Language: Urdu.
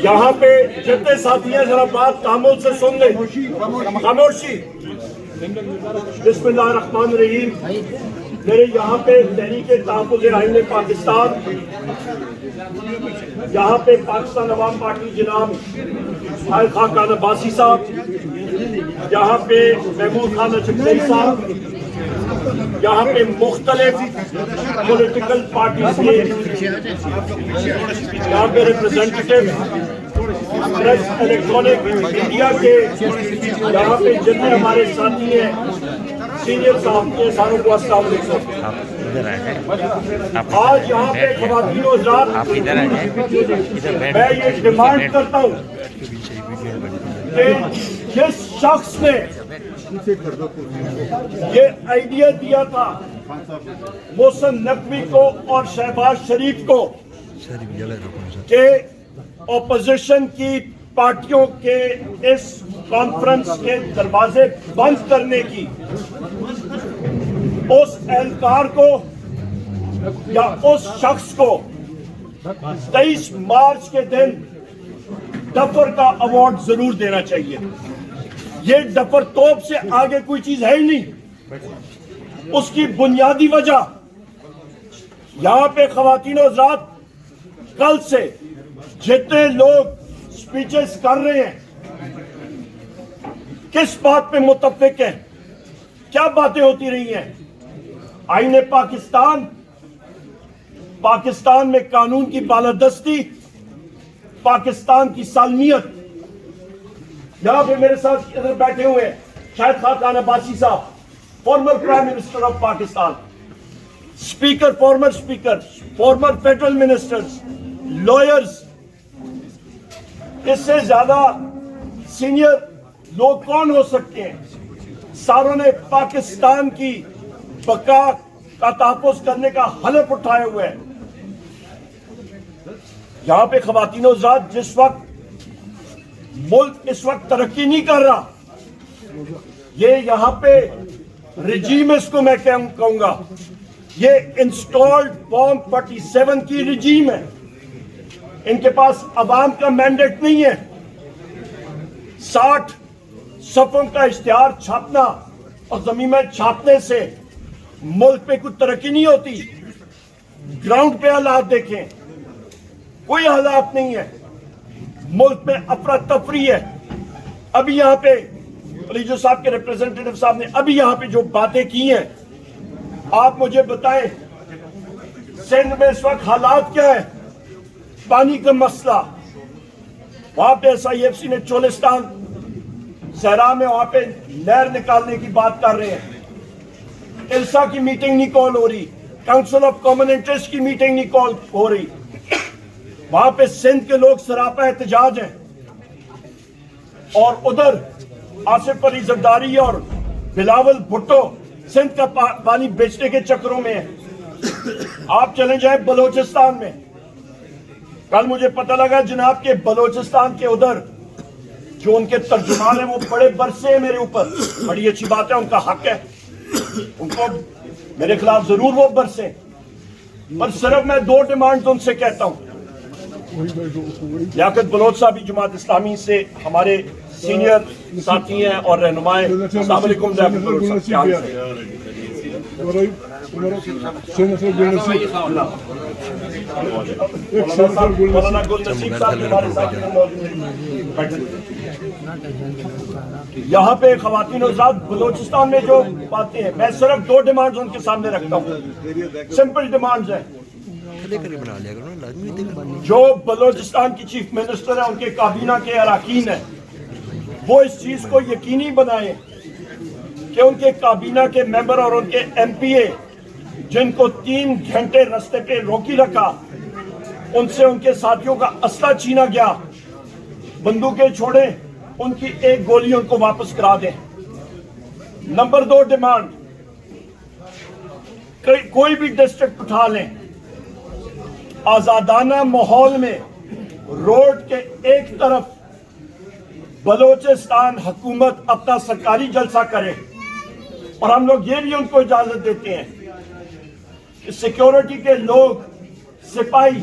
یہاں پہ جتنے ساتھی ہیں ذرا بات خاموشی سے سن لیں. خاموشی. بسم اللہ الرحمن الرحیم. میرے یہاں پہ تحریک تحفظ آئین پاکستان، یہاں پہ پاکستان عوام پارٹی جناب اسماعیل خاقان عباسی صاحب، یہاں پہ محمود خان اشرفی صاحب، یہاں پہ مختلف پولیٹیکل پارٹیز کے یہاں پہ ریپرزینٹیٹیو، پریس الیکٹرانک میڈیا کے یہاں پہ جتنے ہمارے ساتھی ہیں، سینئر صاحب کے ساروں کو السلام علیکم. آج یہاں پہ خواتین و حضرات میں یہ ڈیمانڈ کرتا ہوں کہ جس شخص نے یہ آئیڈیا دیا تھا محسن نقوی کو اور شہباز شریف کو کہ اپوزیشن کی پارٹیوں کے اس کانفرنس کے دروازے بند کرنے کی، اس اہلکار کو یا اس شخص کو 23 مارچ کے دن ڈفر کا ایوارڈ ضرور دینا چاہیے. یہ ڈفر توپ سے آگے کوئی چیز ہے ہی نہیں. اس کی بنیادی وجہ یہاں پہ خواتین و حضرات کل سے جتنے لوگ سپیچز کر رہے ہیں کس بات پہ متفق ہیں، کیا باتیں ہوتی رہی ہیں؟ آئین پاکستان، پاکستان میں قانون کی بالادستی، پاکستان کی سالمیت. یہاں پہ میرے ساتھ ادھر بیٹھے ہوئے ہیں شاہد خاقان عباسی صاحب، former prime minister of Pakistan, speaker, former speaker, former federal ministers, lawyers. اس سے زیادہ سینئر لوگ کون ہو سکتے ہیں؟ ساروں نے پاکستان کی بقا کا تحفظ کرنے کا حلف اٹھائے ہوئے ہیں. یہاں پہ خواتین و حضرات جس وقت ملک اس وقت ترقی نہیں کر رہا، یہ یہاں پہ رجیم اس کو میں کہوں گا، یہ انسٹالڈ فارم 47 کی رجیم ہے. ان کے پاس عوام کا مینڈیٹ نہیں ہے. 60 صفوں کا اشتہار چھاپنا اور زمین میں چھاپنے سے ملک پہ کوئی ترقی نہیں ہوتی. گراؤنڈ پہ حالات دیکھیں، کوئی حالات نہیں ہے. ملک میں افراتفری ہے. ابھی یہاں پہ علیجو صاحب کے ریپرزینٹیٹیو صاحب نے ابھی یہاں پہ جو باتیں کی ہیں، آپ مجھے بتائیں سندھ میں اس وقت حالات کیا ہے؟ پانی کا مسئلہ، وہاں پہ SIFC نے چولستان صحرا میں وہاں پہ نہر نکالنے کی بات کر رہے ہیں. السا کی میٹنگ نہیں کال ہو رہی، کاؤنسل آف کامن انٹرسٹ کی میٹنگ نہیں کال ہو رہی. وہاں پہ سندھ کے لوگ سراپا احتجاج ہیں، اور ادھر آصف علی زرداری اور بلاول بھٹو سندھ کا پانی بیچنے کے چکروں میں ہیں. آپ چلے جائیں بلوچستان میں، کل مجھے پتہ لگا جناب کے بلوچستان کے ادھر جو ان کے ترجمان ہیں وہ بڑے برسے ہیں میرے اوپر. بڑی اچھی بات ہے، ان کا حق ہے، ان کو میرے خلاف ضرور وہ برسے، پر صرف میں 2 ڈیمانڈ ان سے کہتا ہوں. لیاقت بلوچ صاحب جماعت اسلامی سے ہمارے سینئر ساتھی ہیں اور رہنمائے. السلام علیکم لیاقت بلوچ صاحب، کیا حال ہے؟ مولانا گل نصیب صاحب ہمارے ساتھ یہاں پہ خواتین و حضرات بلوچستان میں جو باتیں ہیں، میں صرف 2 ڈیمانڈز ان کے سامنے رکھتا ہوں. سمپل ڈیمانڈز ہیں. جو بلوچستان کی چیف منسٹر ہیں، ان کے کابینہ کے اراکین ہیں، وہ اس چیز کو یقینی بنائیں کہ ان کے کابینہ کے ممبر اور ان کے MPA جن کو 3 گھنٹے رستے پہ روکی رکھا، ان سے ان کے ساتھیوں کا اسلحہ چھینا گیا، بندوقیں چھوڑیں، ان کی 1 گولی ان کو واپس کرا دیں. نمبر 2 ڈیمانڈ، کوئی بھی ڈسٹرکٹ اٹھا لیں، آزادانہ ماحول میں روڈ کے ایک طرف بلوچستان حکومت اپنا سرکاری جلسہ کرے، اور ہم لوگ یہ بھی ان کو اجازت دیتے ہیں کہ سیکیورٹی کے لوگ، سپاہی